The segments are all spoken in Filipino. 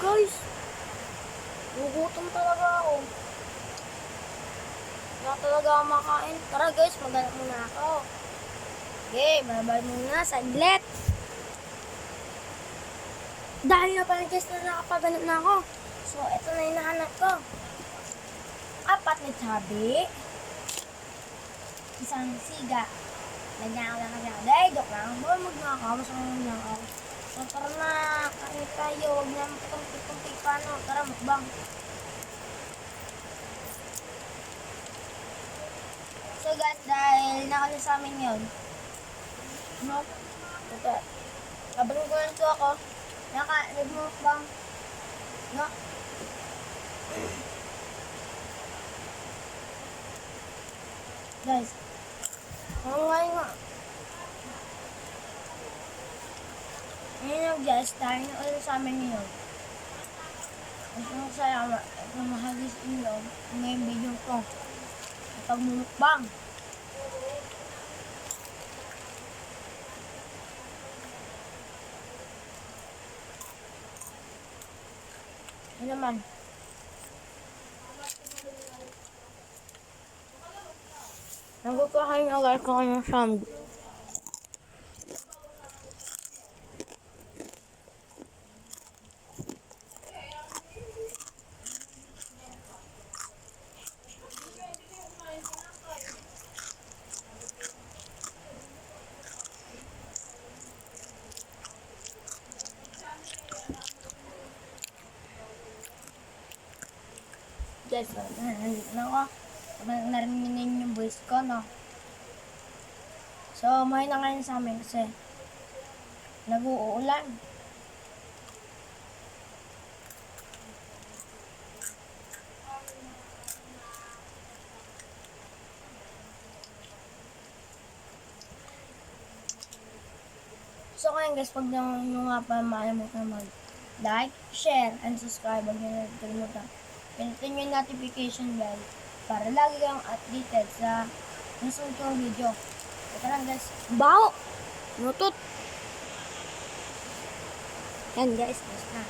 guys. Gugutom talaga ako. Wala talaga ako makain. Tara guys, maghanap muna ako. Okay, babay muna. Saglit. Dahil na pala guys na nakapaganap na ako. So, ito na yung nahanap ko. 4 na chubby. Isang siga. Lagyan ko lang kasi ako. Dahil, joke lang. Baka magnakaw. Masama lang ako. So, tara na. Kain tayo. Huwag na magpapit-pumpi pa, no? Tara, mukbang. So, guys, dahil nakali sa amin yun. No? Ito. Habang ko nito ako, naka-mukbang. No? Guys, ngayon nga. Ngayon guys, dahil na ulit sa amin ngayon. Ang salamat at namahagis inyo ngayong video ko. Pagmumukbang. Ano naman? Nagkakain agad ko ng sandwich. Guys, nandito na ako. Narinig yung voice ko, no? So, may na ngayon sa amin kasi nag-uulan. So, ngayon guys, pag nyo nga pa maalimut na mag-like, share, and subscribe. Huwag nyo na kalimutan. Pinutin yung notification bell para lagi kang updated sa nasunod kong video. Ito lang guys. Bao! Nutot! Yan guys, guys na.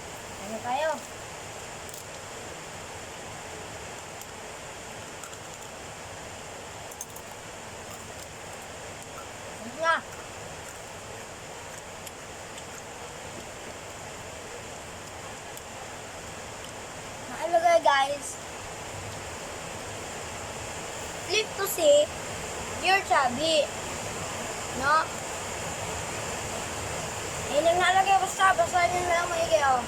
Ano tayo? Ano nga? Nakalagay guys. Flip to see your chubby. No? Eh, nang nalagay ko sa basahin nyo na lang maigi, oh.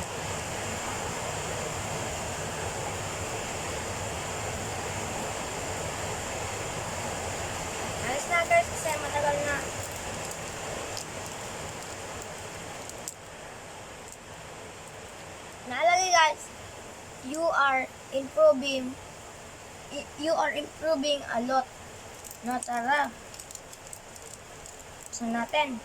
Alis na guys kasi matagal na. Nalagay guys, you are improving a lot. No, tara. So natin.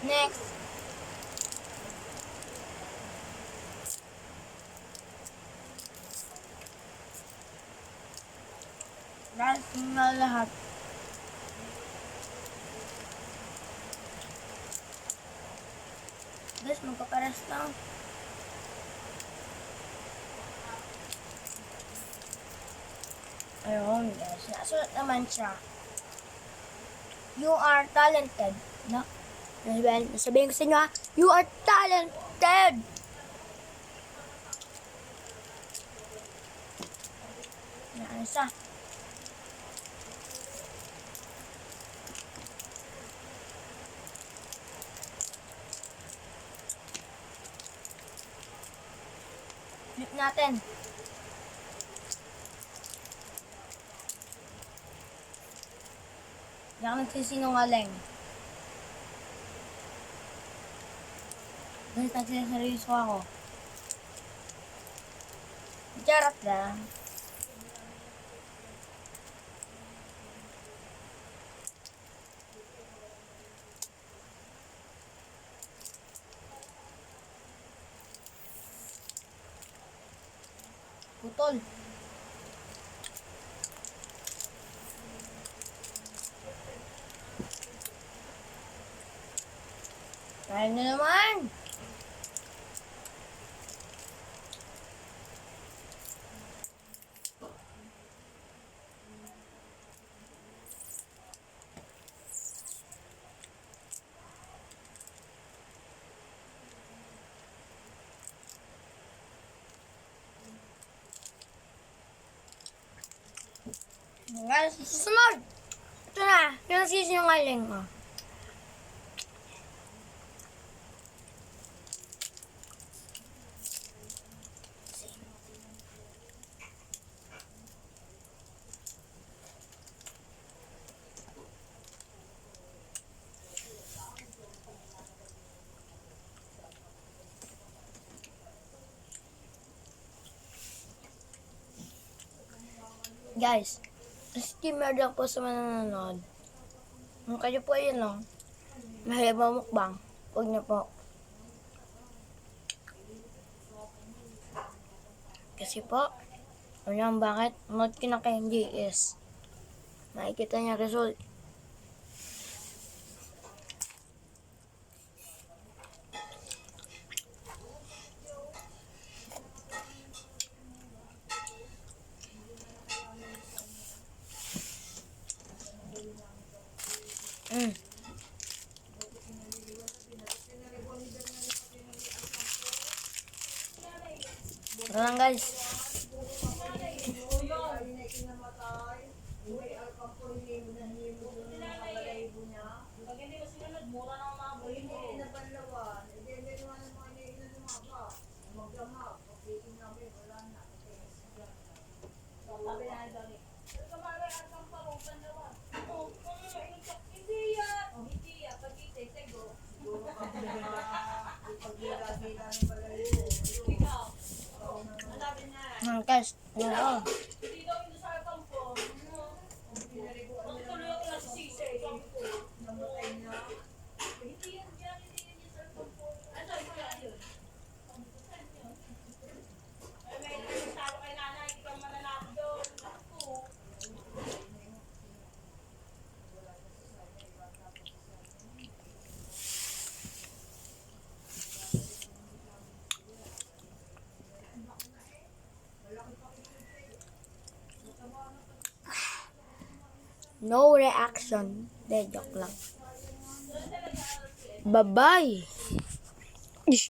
Next. Guys, na lahat. Guys, magpaparas lang. Ayun guys, nasulat naman siya. You are talented. No? Sabihin ko sa inyo ha, you are talented! Ano siya? Flip natin. Hindi ako nagsisinungaling. Guys, nagsiseryoso ako. Charot lang. Putol. Kaya na naman. Guys, susunod. Ito na. Yung sisinungaling ko. Guys, disclaimer lang po sa mga nanonood. Kung kayo po ayun lang, mahirap mukbang, huwag niyo po. Kasi po, alam bakit? Manood ka na kay MJS. Makikita niya result. Tara lang guys. Guys, yun ako. No reaction. De, joke lang. Bye-bye.